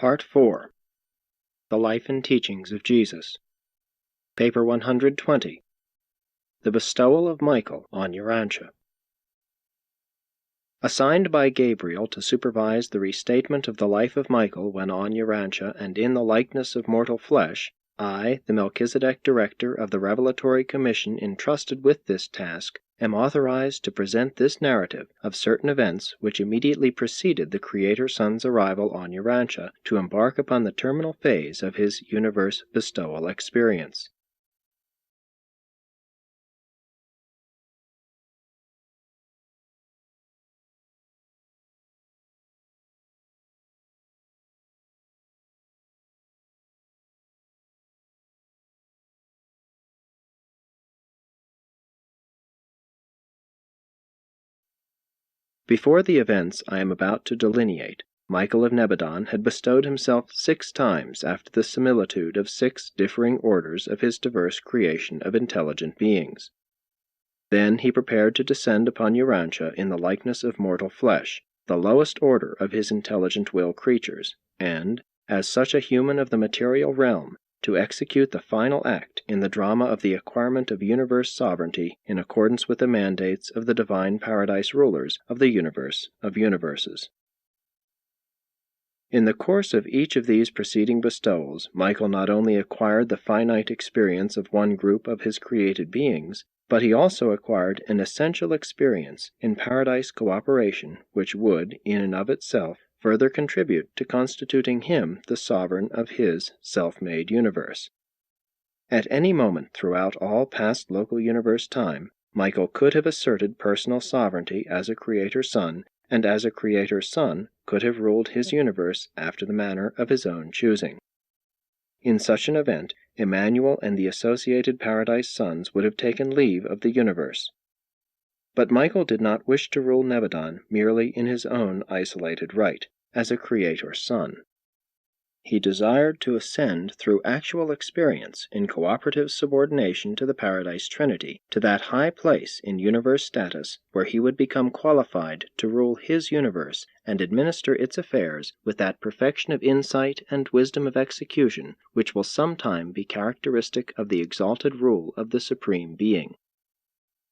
Part 4. The Life and Teachings of Jesus. Paper 120. The Bestowal of Michael on Urantia. Assigned by Gabriel to supervise the restatement of the life of Michael when on Urantia and in the likeness of mortal flesh, I, the Melchizedek Director of the Revelatory Commission entrusted with this task, am authorized to present this narrative of certain events which immediately preceded the Creator Son's arrival on Urantia to embark upon the terminal phase of his universe bestowal experience. Before the events I am about to delineate, Michael of Nebadon had bestowed himself 6 times after the similitude of 6 differing orders of his diverse creation of intelligent beings. Then he prepared to descend upon Urantia in the likeness of mortal flesh, the lowest order of his intelligent will creatures, and, as such a human of the material realm, to execute the final act in the drama of the acquirement of universe sovereignty in accordance with the mandates of the divine paradise rulers of the universe of universes. In the course of each of these preceding bestowals, Michael not only acquired the finite experience of one group of his created beings, but he also acquired an essential experience in paradise cooperation which would, in and of itself, further contribute to constituting him the sovereign of his self-made universe. At any moment throughout all past local universe time, Michael could have asserted personal sovereignty as a Creator Son, and as a Creator Son could have ruled his universe after the manner of his own choosing. In such an event, Emmanuel and the associated Paradise Sons would have taken leave of the universe. But Michael did not wish to rule Nebadon merely in his own isolated right, as a Creator Son. He desired to ascend through actual experience in cooperative subordination to the Paradise Trinity to that high place in universe status where he would become qualified to rule his universe and administer its affairs with that perfection of insight and wisdom of execution which will sometime be characteristic of the exalted rule of the Supreme Being.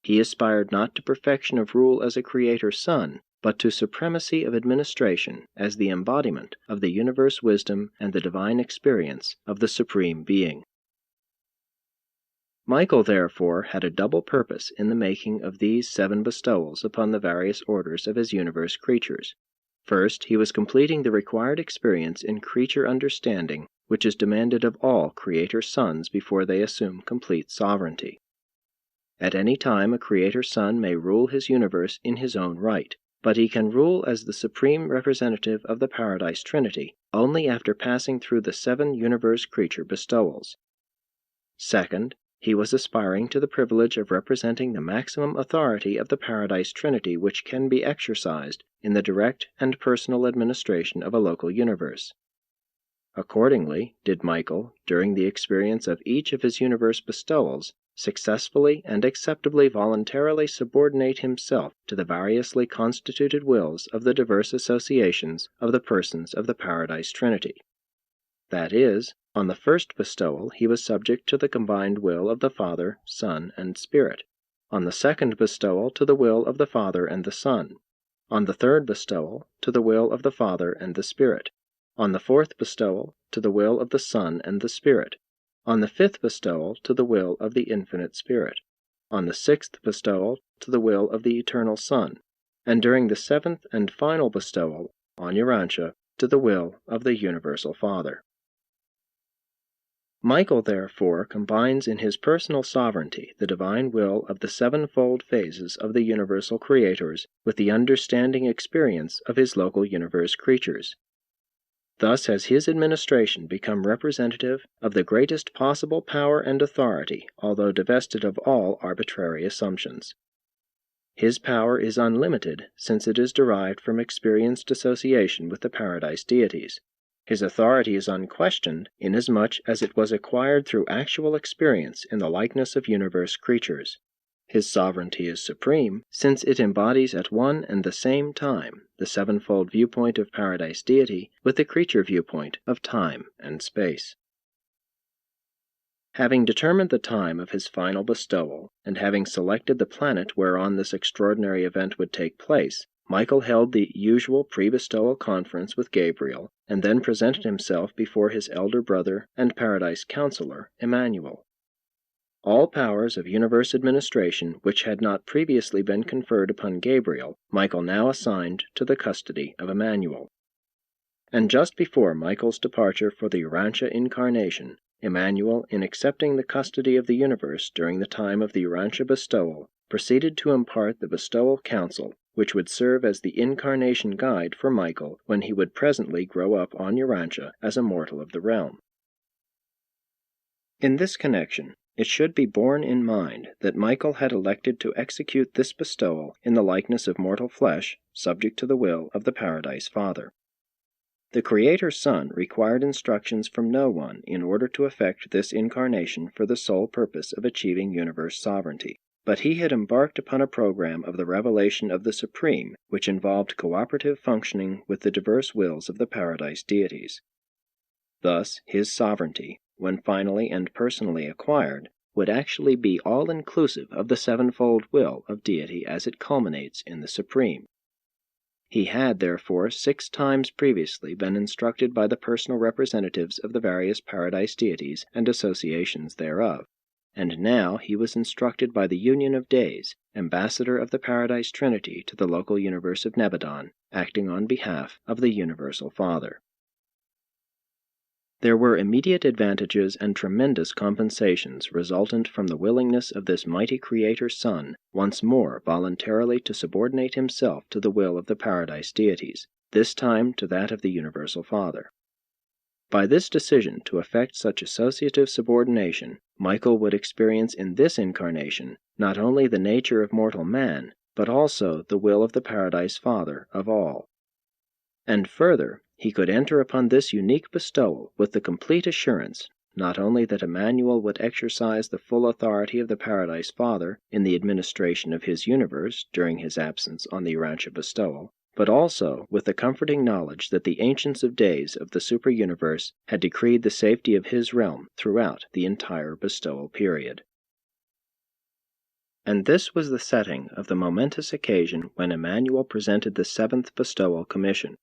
He aspired not to perfection of rule as a Creator Son, but to supremacy of administration as the embodiment of the universe wisdom and the divine experience of the Supreme Being. Michael, therefore, had a double purpose in the making of these 7 bestowals upon the various orders of his universe creatures. First, he was completing the required experience in creature understanding which is demanded of all Creator Sons before they assume complete sovereignty. At any time a Creator Son may rule his universe in his own right, but he can rule as the supreme representative of the Paradise Trinity only after passing through the 7 universe creature bestowals. Second, he was aspiring to the privilege of representing the maximum authority of the Paradise Trinity which can be exercised in the direct and personal administration of a local universe. Accordingly, did Michael, during the experience of each of his universe bestowals, successfully and acceptably voluntarily subordinate himself to the variously constituted wills of the diverse associations of the persons of the Paradise Trinity. That is, on the first bestowal he was subject to the combined will of the Father, Son, and Spirit; on the second bestowal to the will of the Father and the Son; on the third bestowal to the will of the Father and the Spirit; on the fourth bestowal to the will of the Son and the Spirit; on the fifth bestowal to the will of the Infinite Spirit; on the sixth bestowal to the will of the Eternal Son; and during the 7th and final bestowal, on Urantia, to the will of the Universal Father. Michael, therefore, combines in his personal sovereignty the divine will of the 7-fold phases of the universal creators with the understanding experience of his local universe creatures. Thus has his administration become representative of the greatest possible power and authority, although divested of all arbitrary assumptions. His power is unlimited, since it is derived from experienced association with the Paradise deities. His authority is unquestioned, inasmuch as it was acquired through actual experience in the likeness of universe creatures. His sovereignty is supreme, since it embodies at one and the same time the sevenfold viewpoint of Paradise Deity with the creature viewpoint of time and space. Having determined the time of his final bestowal, and having selected the planet whereon this extraordinary event would take place, Michael held the usual pre-bestowal conference with Gabriel, and then presented himself before his elder brother and Paradise Counselor, Emmanuel. All powers of universe administration which had not previously been conferred upon Gabriel, Michael now assigned to the custody of Emmanuel. And just before Michael's departure for the Urantia incarnation, Emmanuel, in accepting the custody of the universe during the time of the Urantia bestowal, proceeded to impart the bestowal counsel, which would serve as the incarnation guide for Michael when he would presently grow up on Urantia as a mortal of the realm. In this connection, it should be borne in mind that Michael had elected to execute this bestowal in the likeness of mortal flesh, subject to the will of the Paradise Father. The Creator's Son required instructions from no one in order to effect this incarnation for the sole purpose of achieving universe sovereignty, but he had embarked upon a program of the revelation of the Supreme which involved cooperative functioning with the diverse wills of the Paradise deities. Thus, his sovereignty, when finally and personally acquired, would actually be all-inclusive of the sevenfold will of deity as it culminates in the Supreme. He had, therefore, 6 times previously been instructed by the personal representatives of the various Paradise deities and associations thereof, and now he was instructed by the Union of Days, ambassador of the Paradise Trinity to the local universe of Nebadon, acting on behalf of the Universal Father. There were immediate advantages and tremendous compensations resultant from the willingness of this mighty Creator's Son once more voluntarily to subordinate himself to the will of the Paradise deities, this time to that of the Universal Father. By this decision to effect such associative subordination, Michael would experience in this incarnation not only the nature of mortal man, but also the will of the Paradise Father of all. And further, he could enter upon this unique bestowal with the complete assurance not only that Emmanuel would exercise the full authority of the Paradise Father in the administration of his universe during his absence on the Urantia bestowal, but also with the comforting knowledge that the Ancients of Days of the super-universe had decreed the safety of his realm throughout the entire bestowal period. And this was the setting of the momentous occasion when Emmanuel presented the 7th bestowal commission.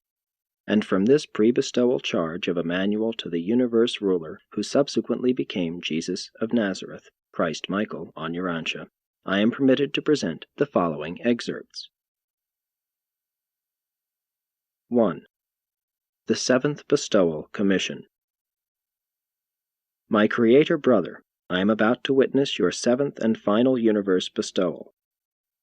And from this pre-bestowal charge of Emmanuel to the universe ruler who subsequently became Jesus of Nazareth, Christ Michael on Urantia, I am permitted to present the following excerpts. 1. The 7th Bestowal Commission. My Creator Brother, I am about to witness your 7th and final universe bestowal.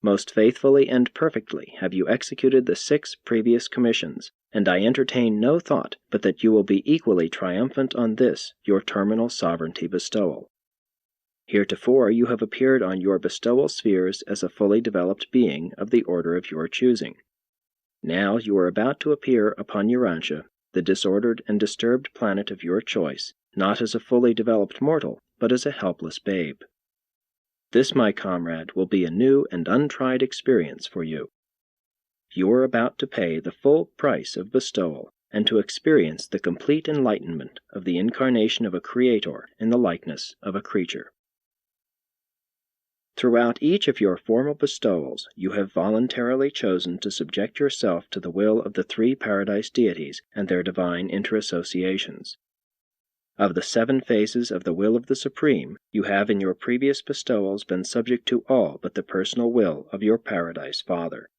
Most faithfully and perfectly have you executed the 6 previous commissions, and I entertain no thought but that you will be equally triumphant on this, your terminal sovereignty bestowal. Heretofore you have appeared on your bestowal spheres as a fully developed being of the order of your choosing. Now you are about to appear upon Urantia, the disordered and disturbed planet of your choice, not as a fully developed mortal, but as a helpless babe. This, my comrade, will be a new and untried experience for you. You are about to pay the full price of bestowal, and to experience the complete enlightenment of the incarnation of a Creator in the likeness of a creature. Throughout each of your formal bestowals, you have voluntarily chosen to subject yourself to the will of the 3 Paradise deities and their divine interassociations. Of the 7 phases of the will of the Supreme, you have in your previous bestowals been subject to all but the personal will of your Paradise Father.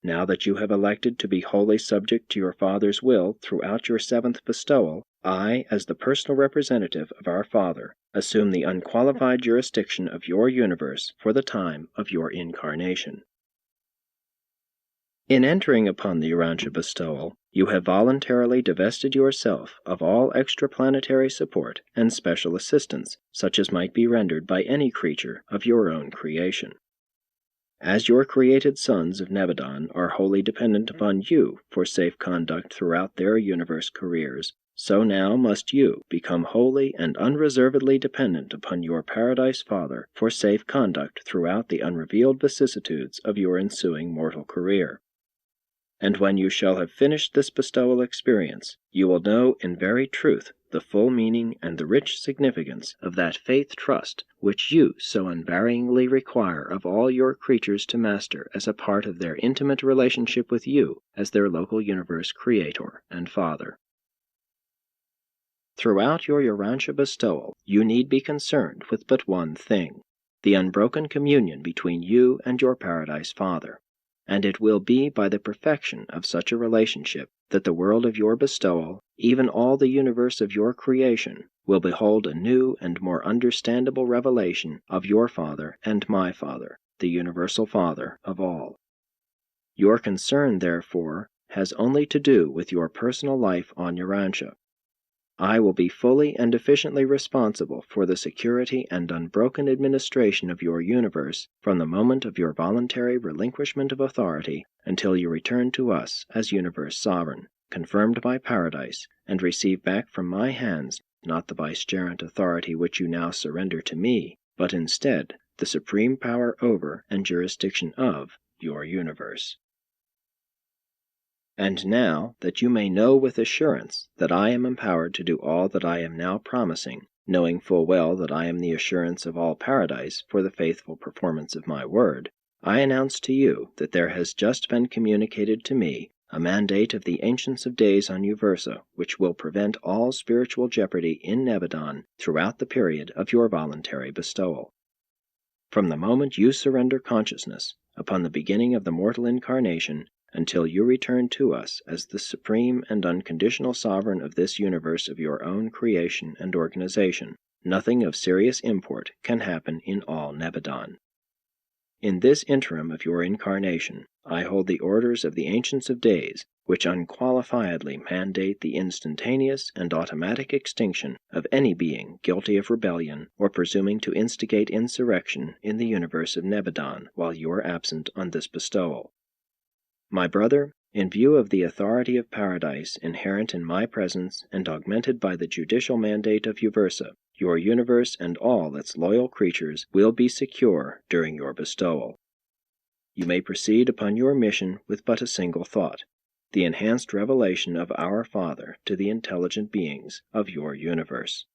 Now that you have elected to be wholly subject to your Father's will throughout your 7th bestowal, I, as the personal representative of our Father, assume the unqualified jurisdiction of your universe for the time of your incarnation. In entering upon the Urantia bestowal, you have voluntarily divested yourself of all extraplanetary support and special assistance, such as might be rendered by any creature of your own creation. As your created sons of Nebadon are wholly dependent upon you for safe conduct throughout their universe careers, so now must you become wholly and unreservedly dependent upon your Paradise Father for safe conduct throughout the unrevealed vicissitudes of your ensuing mortal career. And when you shall have finished this bestowal experience, you will know in very truth the full meaning and the rich significance of that faith trust which you so unvaryingly require of all your creatures to master as a part of their intimate relationship with you as their local universe creator and father. Throughout your Urantia bestowal, you need be concerned with but one thing, the unbroken communion between you and your Paradise Father. And it will be by the perfection of such a relationship that the world of your bestowal, even all the universe of your creation, will behold a new and more understandable revelation of your Father and my Father, the universal Father of all. Your concern, therefore, has only to do with your personal life on Urantia. I will be fully and efficiently responsible for the security and unbroken administration of your universe from the moment of your voluntary relinquishment of authority until you return to us as universe sovereign, confirmed by Paradise, and receive back from my hands not the vicegerent authority which you now surrender to me, but instead the supreme power over and jurisdiction of your universe. And now, that you may know with assurance that I am empowered to do all that I am now promising, knowing full well that I am the assurance of all Paradise for the faithful performance of my word, I announce to you that there has just been communicated to me a mandate of the Ancients of Days on Uversa which will prevent all spiritual jeopardy in Nebadon throughout the period of your voluntary bestowal. From the moment you surrender consciousness, upon the beginning of the mortal incarnation, until you return to us as the supreme and unconditional sovereign of this universe of your own creation and organization, nothing of serious import can happen in all Nebadon. In this interim of your incarnation, I hold the orders of the Ancients of Days, which unqualifiedly mandate the instantaneous and automatic extinction of any being guilty of rebellion or presuming to instigate insurrection in the universe of Nebadon while you are absent on this bestowal. My brother, in view of the authority of Paradise inherent in my presence and augmented by the judicial mandate of Uversa, your universe and all its loyal creatures will be secure during your bestowal. You may proceed upon your mission with but a single thought, the enhanced revelation of our Father to the intelligent beings of your universe.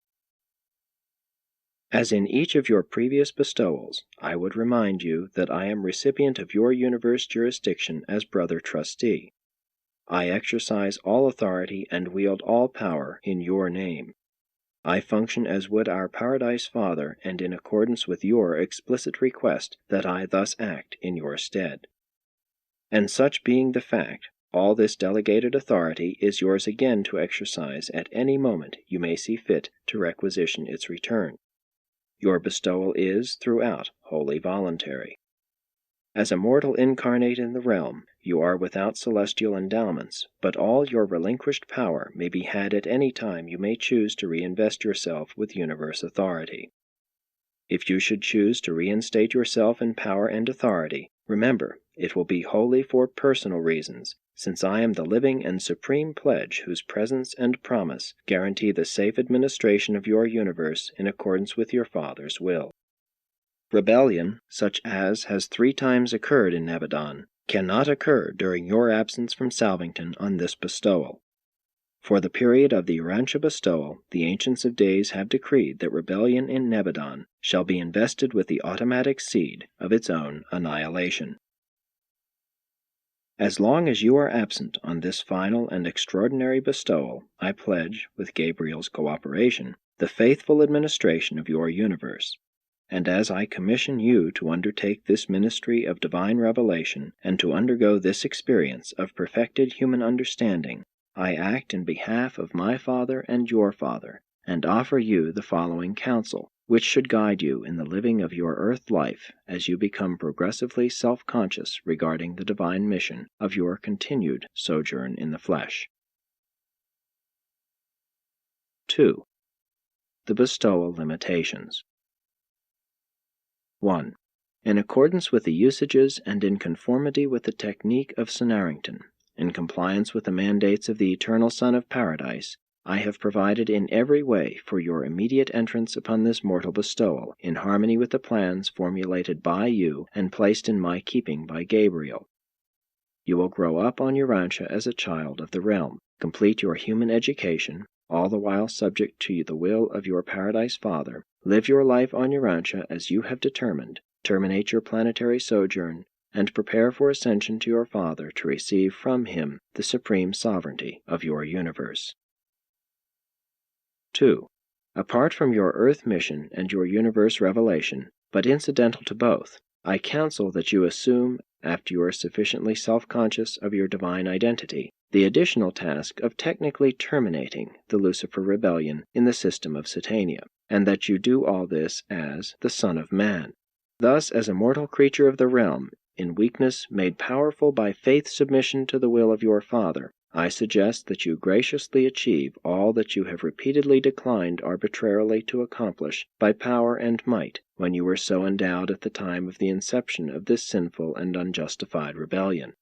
As in each of your previous bestowals, I would remind you that I am recipient of your universe jurisdiction as brother trustee. I exercise all authority and wield all power in your name. I function as would our Paradise Father and in accordance with your explicit request that I thus act in your stead. And such being the fact, all this delegated authority is yours again to exercise at any moment you may see fit to requisition its return. Your bestowal is, throughout, wholly voluntary. As a mortal incarnate in the realm, you are without celestial endowments, but all your relinquished power may be had at any time you may choose to reinvest yourself with universe authority. If you should choose to reinstate yourself in power and authority, remember, it will be wholly for personal reasons, since I am the living and supreme pledge whose presence and promise guarantee the safe administration of your universe in accordance with your Father's will. Rebellion, such as has 3 times occurred in Nebadon, cannot occur during your absence from Salvington on this bestowal. For the period of the Urantia bestowal, the Ancients of Days have decreed that rebellion in Nebadon shall be invested with the automatic seed of its own annihilation. As long as you are absent on this final and extraordinary bestowal, I pledge, with Gabriel's cooperation, the faithful administration of your universe. And as I commission you to undertake this ministry of divine revelation and to undergo this experience of perfected human understanding, I act in behalf of my Father and your Father, and offer you the following counsel, which should guide you in the living of your earth life as you become progressively self-conscious regarding the divine mission of your continued sojourn in the flesh. 2. The bestowal limitations. 1. In accordance with the usages and in conformity with the technique of Sonarrington, in compliance with the mandates of the Eternal Son of Paradise, I have provided in every way for your immediate entrance upon this mortal bestowal, in harmony with the plans formulated by you and placed in my keeping by Gabriel. You will grow up on Urantia as a child of the realm, complete your human education, all the while subject to the will of your Paradise Father, live your life on Urantia as you have determined, terminate your planetary sojourn, and prepare for ascension to your Father to receive from him the supreme sovereignty of your universe. 2. Apart from your Earth mission and your universe revelation, but incidental to both, I counsel that you assume, after you are sufficiently self-conscious of your divine identity, the additional task of technically terminating the Lucifer rebellion in the system of Satania, and that you do all this as the Son of Man. Thus, as a mortal creature of the realm, in weakness made powerful by faith submission to the will of your Father, I suggest that you graciously achieve all that you have repeatedly declined arbitrarily to accomplish by power and might when you were so endowed at the time of the inception of this sinful and unjustified rebellion.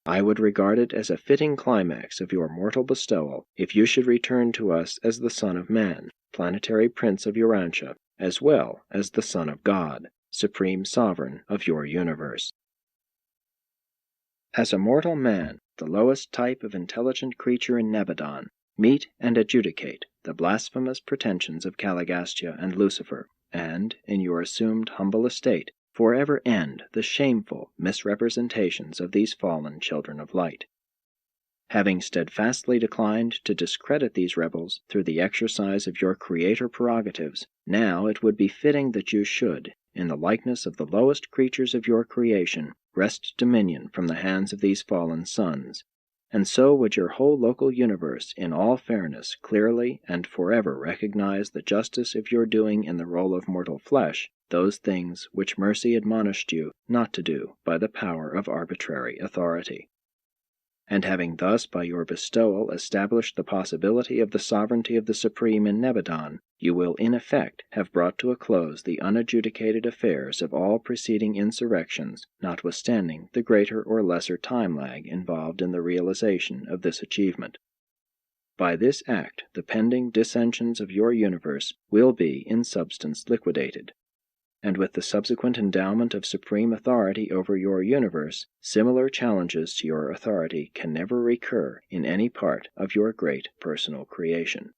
I would regard it as a fitting climax of your mortal bestowal if you should return to us as the Son of Man, planetary prince of Urantia, as well as the Son of God, supreme sovereign of your universe. As a mortal man, the lowest type of intelligent creature in Nebadon, meet and adjudicate the blasphemous pretensions of Caligastia and Lucifer, and, in your assumed humble estate, forever end the shameful misrepresentations of these fallen children of light. Having steadfastly declined to discredit these rebels through the exercise of your creator prerogatives, now it would be fitting that you should, in the likeness of the lowest creatures of your creation, wrest dominion from the hands of these fallen sons, and so would your whole local universe in all fairness clearly and forever recognize the justice of your doing in the role of mortal flesh those things which mercy admonished you not to do by the power of arbitrary authority. And having thus by your bestowal established the possibility of the sovereignty of the Supreme in Nebadon, you will in effect have brought to a close the unadjudicated affairs of all preceding insurrections, notwithstanding the greater or lesser time lag involved in the realization of this achievement. By this act the pending dissensions of your universe will be in substance liquidated, and with the subsequent endowment of supreme authority over your universe, similar challenges to your authority can never recur in any part of your great personal creation.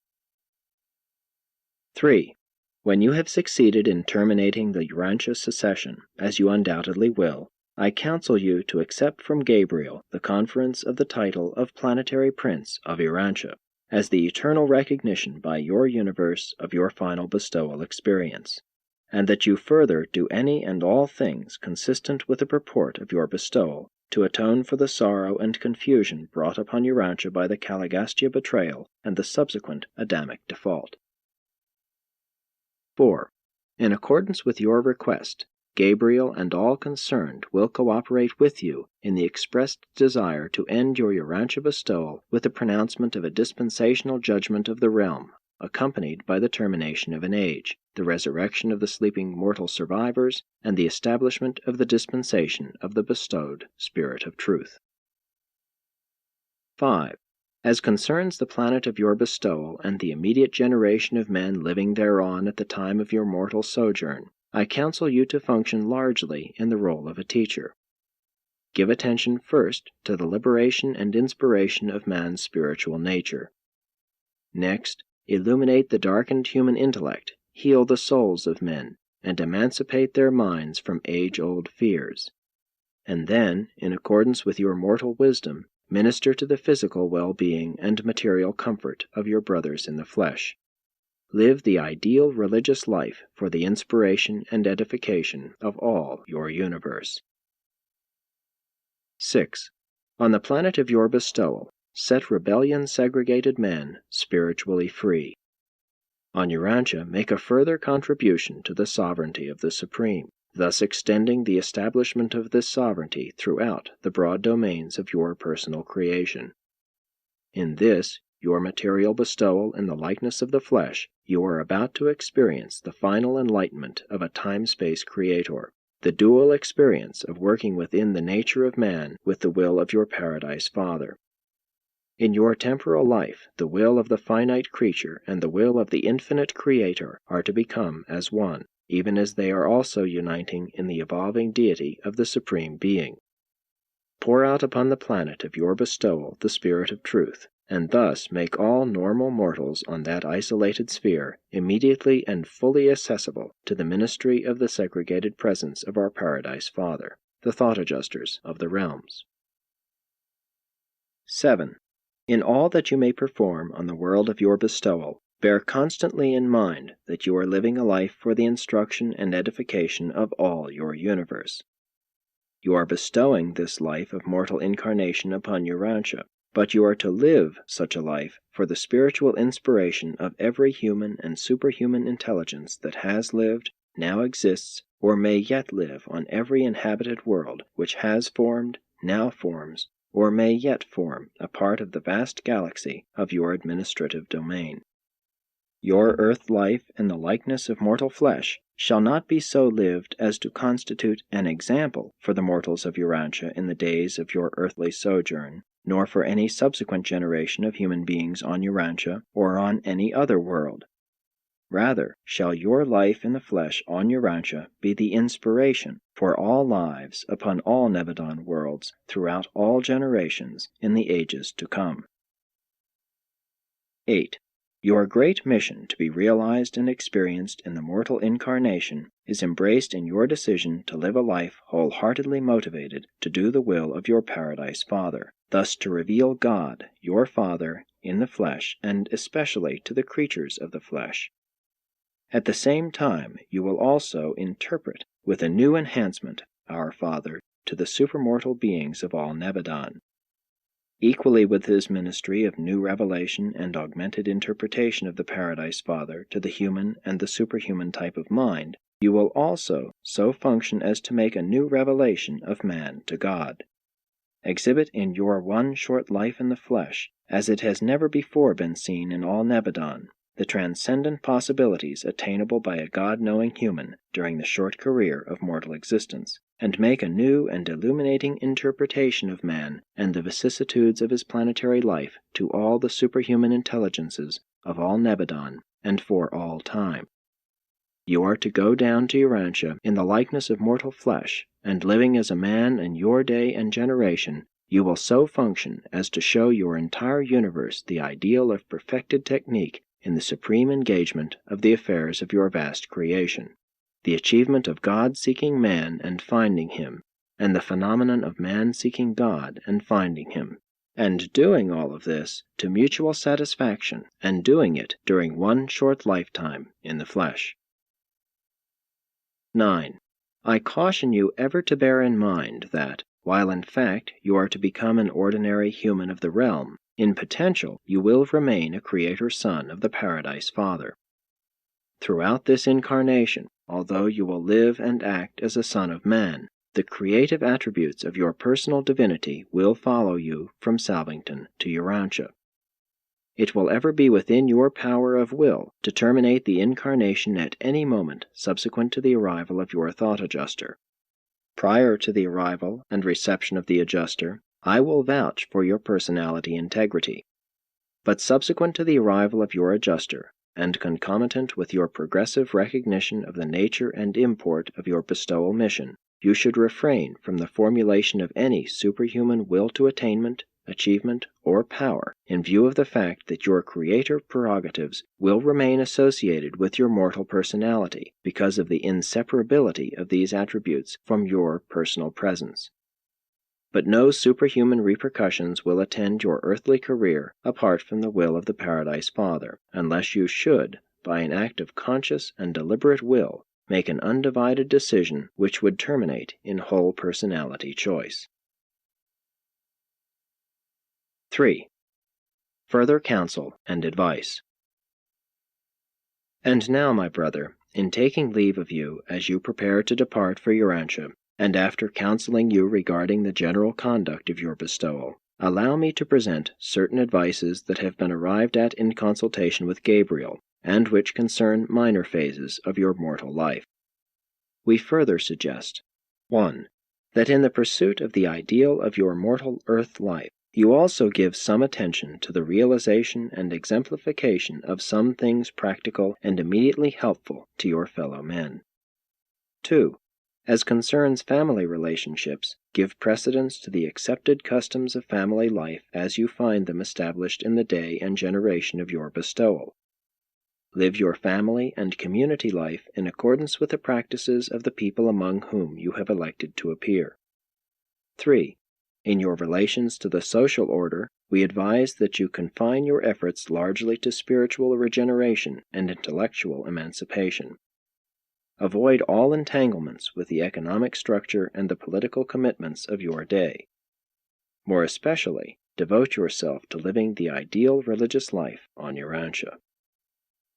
3. When you have succeeded in terminating the Urantia secession, as you undoubtedly will, I counsel you to accept from Gabriel the conference of the title of Planetary Prince of Urantia, as the eternal recognition by your universe of your final bestowal experience, and that you further do any and all things consistent with the purport of your bestowal to atone for the sorrow and confusion brought upon Urantia by the Caligastia betrayal and the subsequent Adamic default. 4. In accordance with your request, Gabriel and all concerned will cooperate with you in the expressed desire to end your Urantia bestowal with the pronouncement of a dispensational judgment of the realm, accompanied by the termination of an age, the resurrection of the sleeping mortal survivors, and the establishment of the dispensation of the bestowed Spirit of Truth. 5. As concerns the planet of your bestowal and the immediate generation of men living thereon at the time of your mortal sojourn, I counsel you to function largely in the role of a teacher. Give attention first to the liberation and inspiration of man's spiritual nature. Next, illuminate the darkened human intellect, heal the souls of men, and emancipate their minds from age-old fears. And then, in accordance with your mortal wisdom, minister to the physical well-being and material comfort of your brothers in the flesh. Live the ideal religious life for the inspiration and edification of all your universe. 6. On the planet of your bestowal, set rebellion-segregated men spiritually free. On Urantia, make a further contribution to the sovereignty of the Supreme, thus extending the establishment of this sovereignty throughout the broad domains of your personal creation. In this, your material bestowal in the likeness of the flesh, you are about to experience the final enlightenment of a time-space creator, the dual experience of working within the nature of man with the will of your Paradise Father. In your temporal life, the will of the finite creature and the will of the infinite Creator are to become as one, even as they are also uniting in the evolving deity of the Supreme Being. Pour out upon the planet of your bestowal the Spirit of Truth, and thus make all normal mortals on that isolated sphere immediately and fully accessible to the ministry of the segregated presence of our Paradise Father, the Thought Adjusters of the realms. 7. In all that you may perform on the world of your bestowal, bear constantly in mind that you are living a life for the instruction and edification of all your universe. You are bestowing this life of mortal incarnation upon Urantia, but you are to live such a life for the spiritual inspiration of every human and superhuman intelligence that has lived, now exists, or may yet live on every inhabited world which has formed, now forms, or may yet form a part of the vast galaxy of your administrative domain. Your earth life in the likeness of mortal flesh shall not be so lived as to constitute an example for the mortals of Urantia in the days of your earthly sojourn, nor for any subsequent generation of human beings on Urantia or on any other world. Rather, shall your life in the flesh on Urantia be the inspiration for all lives upon all Nebadon worlds throughout all generations in the ages to come. 8. Your great mission to be realized and experienced in the mortal incarnation is embraced in your decision to live a life wholeheartedly motivated to do the will of your Paradise Father, thus to reveal God, your Father, in the flesh, and especially to the creatures of the flesh. At the same time, you will also interpret, with a new enhancement, our Father to the supermortal beings of all Nebadon. Equally with his ministry of new revelation and augmented interpretation of the Paradise Father to the human and the superhuman type of mind, you will also so function as to make a new revelation of man to God. Exhibit in your one short life in the flesh, as it has never before been seen in all Nebadon, the transcendent possibilities attainable by a God-knowing human during the short career of mortal existence, and make a new and illuminating interpretation of man and the vicissitudes of his planetary life to all the superhuman intelligences of all Nebadon and for all time. You are to go down to Urantia in the likeness of mortal flesh, and living as a man in your day and generation, you will so function as to show your entire universe the ideal of perfected technique in the supreme engagement of the affairs of your vast creation, the achievement of God seeking man and finding him, and the phenomenon of man seeking God and finding him, and doing all of this to mutual satisfaction, and doing it during one short lifetime in the flesh. 9. I caution you ever to bear in mind that, while in fact you are to become an ordinary human of the realm, in potential you will remain a Creator Son of the Paradise Father. Throughout this incarnation, although you will live and act as a Son of Man, the creative attributes of your personal divinity will follow you from Salvington to Urantia. It will ever be within your power of will to terminate the incarnation at any moment subsequent to the arrival of your thought adjuster. Prior to the arrival and reception of the adjuster, I will vouch for your personality integrity. But subsequent to the arrival of your adjuster, and concomitant with your progressive recognition of the nature and import of your bestowal mission, you should refrain from the formulation of any superhuman will to attainment, achievement, or power, in view of the fact that your creator prerogatives will remain associated with your mortal personality because of the inseparability of these attributes from your personal presence. But no superhuman repercussions will attend your earthly career apart from the will of the Paradise Father, unless you should, by an act of conscious and deliberate will, make an undivided decision which would terminate in whole personality choice. 3. Further counsel and advice. And now, my brother, in taking leave of you as you prepare to depart for Urantia, and after counseling you regarding the general conduct of your bestowal, allow me to present certain advices that have been arrived at in consultation with Gabriel, and which concern minor phases of your mortal life. We further suggest, 1. That in the pursuit of the ideal of your mortal earth life, You also give some attention to the realization and exemplification of some things practical and immediately helpful to your fellow men. 2. As concerns family relationships, give precedence to the accepted customs of family life as you find them established in the day and generation of your bestowal. Live your family and community life in accordance with the practices of the people among whom you have elected to appear. 3. In your relations to the social order, we advise that you confine your efforts largely to spiritual regeneration and intellectual emancipation. Avoid all entanglements with the economic structure and the political commitments of your day. More especially, devote yourself to living the ideal religious life on Urantia.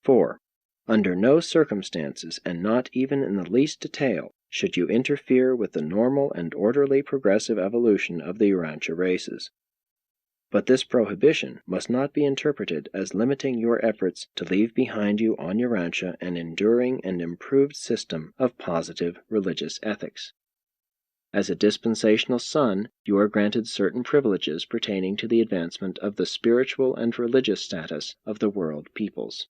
4. Under no circumstances, and not even in the least detail, should you interfere with the normal and orderly progressive evolution of the Urantia races. But this prohibition must not be interpreted as limiting your efforts to leave behind you on Urantia an enduring and improved system of positive religious ethics. As a dispensational son, you are granted certain privileges pertaining to the advancement of the spiritual and religious status of the world peoples.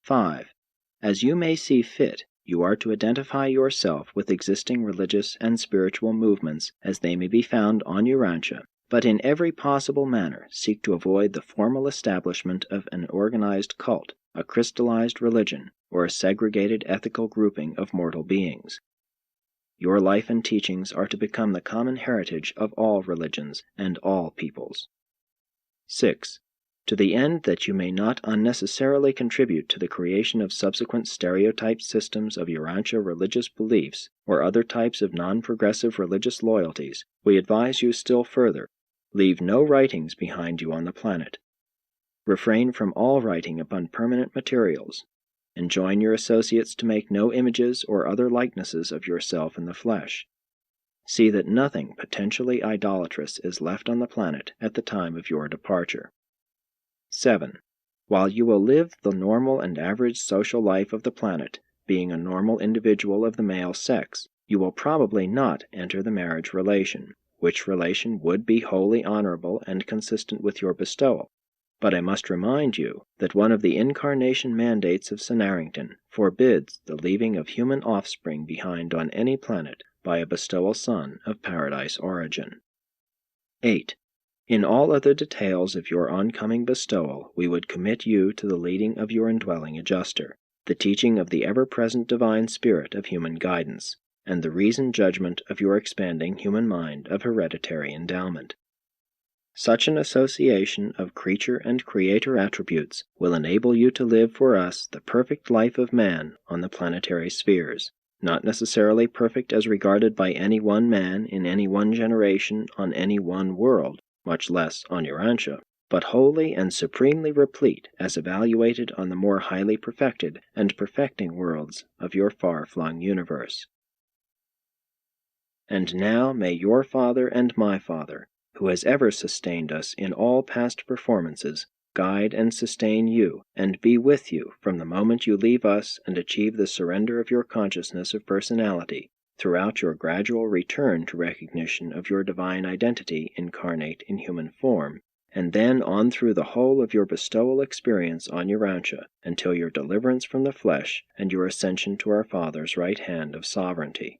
5. As you may see fit, you are to identify yourself with existing religious and spiritual movements as they may be found on Urantia, but in every possible manner seek to avoid the formal establishment of an organized cult, a crystallized religion, or a segregated ethical grouping of mortal beings. Your life and teachings are to become the common heritage of all religions and all peoples. 6. To the end that you may not unnecessarily contribute to the creation of subsequent stereotyped systems of Urantia religious beliefs or other types of non-progressive religious loyalties, we advise you still further, leave no writings behind you on the planet. Refrain from all writing upon permanent materials. Enjoin your associates to make no images or other likenesses of yourself in the flesh. See that nothing potentially idolatrous is left on the planet at the time of your departure. 7. While you will live the normal and average social life of the planet, being a normal individual of the male sex, you will probably not enter the marriage relation, which relation would be wholly honorable and consistent with your bestowal. But I must remind you that one of the incarnation mandates of Senarrington forbids the leaving of human offspring behind on any planet by a bestowal son of paradise origin. 8. In all other details of your oncoming bestowal, we would commit you to the leading of your indwelling adjuster, the teaching of the ever-present divine spirit of human guidance, and the reasoned judgment of your expanding human mind of hereditary endowment. Such an association of creature and creator attributes will enable you to live for us the perfect life of man on the planetary spheres, not necessarily perfect as regarded by any one man in any one generation on any one world, much less on Urantia, but wholly and supremely replete as evaluated on the more highly perfected and perfecting worlds of your far-flung universe. And now may your Father and my Father, who has ever sustained us in all past performances, guide and sustain you, and be with you from the moment you leave us and achieve the surrender of your consciousness of personality, throughout your gradual return to recognition of your divine identity incarnate in human form, and then on through the whole of your bestowal experience on Urantia until your deliverance from the flesh and your ascension to our Father's right hand of sovereignty.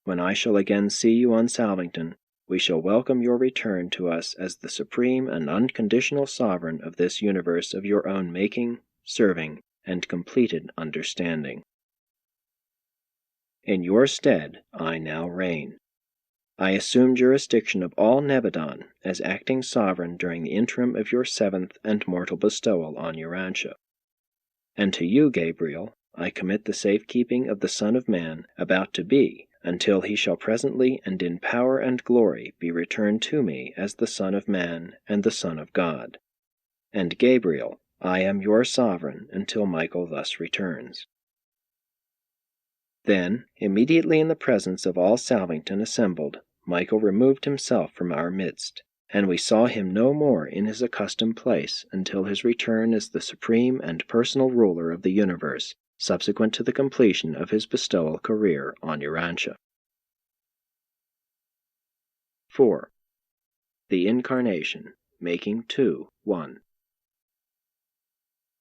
When I shall again see you on Salvington, we shall welcome your return to us as the supreme and unconditional sovereign of this universe of your own making, serving, and completed understanding. In your stead I now reign. I assume jurisdiction of all Nebadon as acting sovereign during the interim of your 7th and mortal bestowal on Urantia. And to you, Gabriel, I commit the safekeeping of the Son of Man about to be, until he shall presently and in power and glory be returned to me as the Son of Man and the Son of God. And Gabriel, I am your sovereign until Michael thus returns. Then, immediately in the presence of all Salvington assembled, Michael removed himself from our midst, and we saw him no more in his accustomed place until his return as the supreme and personal ruler of the universe, subsequent to the completion of his bestowal career on Urantia. 4. the Incarnation, making two one.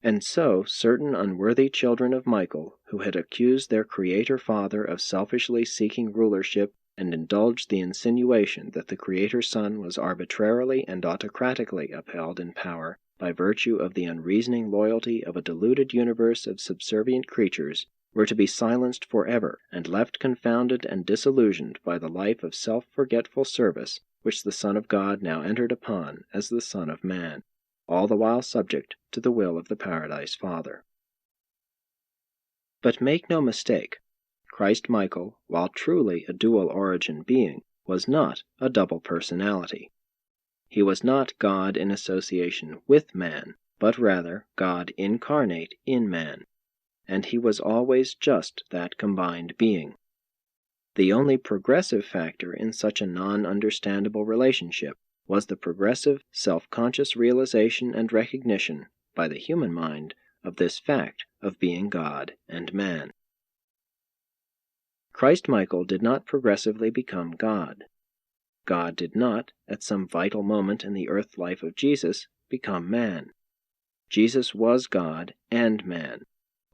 And so certain unworthy children of Michael, who had accused their Creator Father of selfishly seeking rulership and indulged the insinuation that the Creator Son was arbitrarily and autocratically upheld in power by virtue of the unreasoning loyalty of a deluded universe of subservient creatures, were to be silenced forever and left confounded and disillusioned by the life of self-forgetful service which the Son of God now entered upon as the Son of Man, all the while subject to the will of the Paradise Father. But make no mistake, Christ Michael, while truly a dual origin being, was not a double personality. He was not God in association with man, but rather God incarnate in man, and he was always just that combined being. The only progressive factor in such a non-understandable relationship was the progressive, self-conscious realization and recognition by the human mind of this fact of being God and man. Christ Michael did not progressively become God. God did not, at some vital moment in the earth life of Jesus, become man. Jesus was God and man,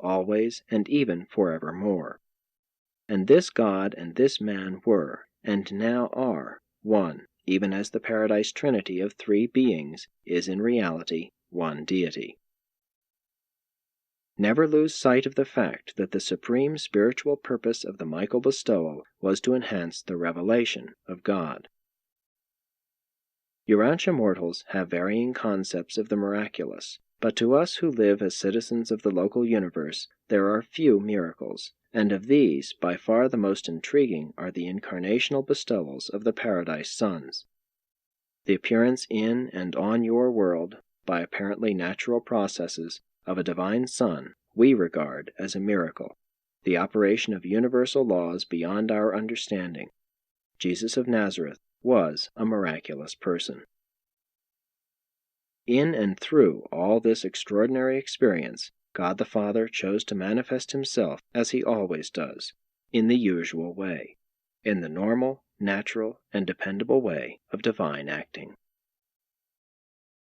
always and even forevermore. And this God and this man were, and now are, one, even as the Paradise Trinity of three beings is in reality one deity. Never lose sight of the fact that the supreme spiritual purpose of the Michael bestowal was to enhance the revelation of God. Urantia mortals have varying concepts of the miraculous, but to us who live as citizens of the local universe, there are few miracles, and of these, by far the most intriguing are the incarnational bestowals of the Paradise Sons. The appearance in and on your world, by apparently natural processes, of a divine Son we regard as a miracle, the operation of universal laws beyond our understanding. Jesus of Nazareth was a miraculous person. In and through all this extraordinary experience, God the Father chose to manifest himself as he always does, in the usual way, in the normal, natural, and dependable way of divine acting.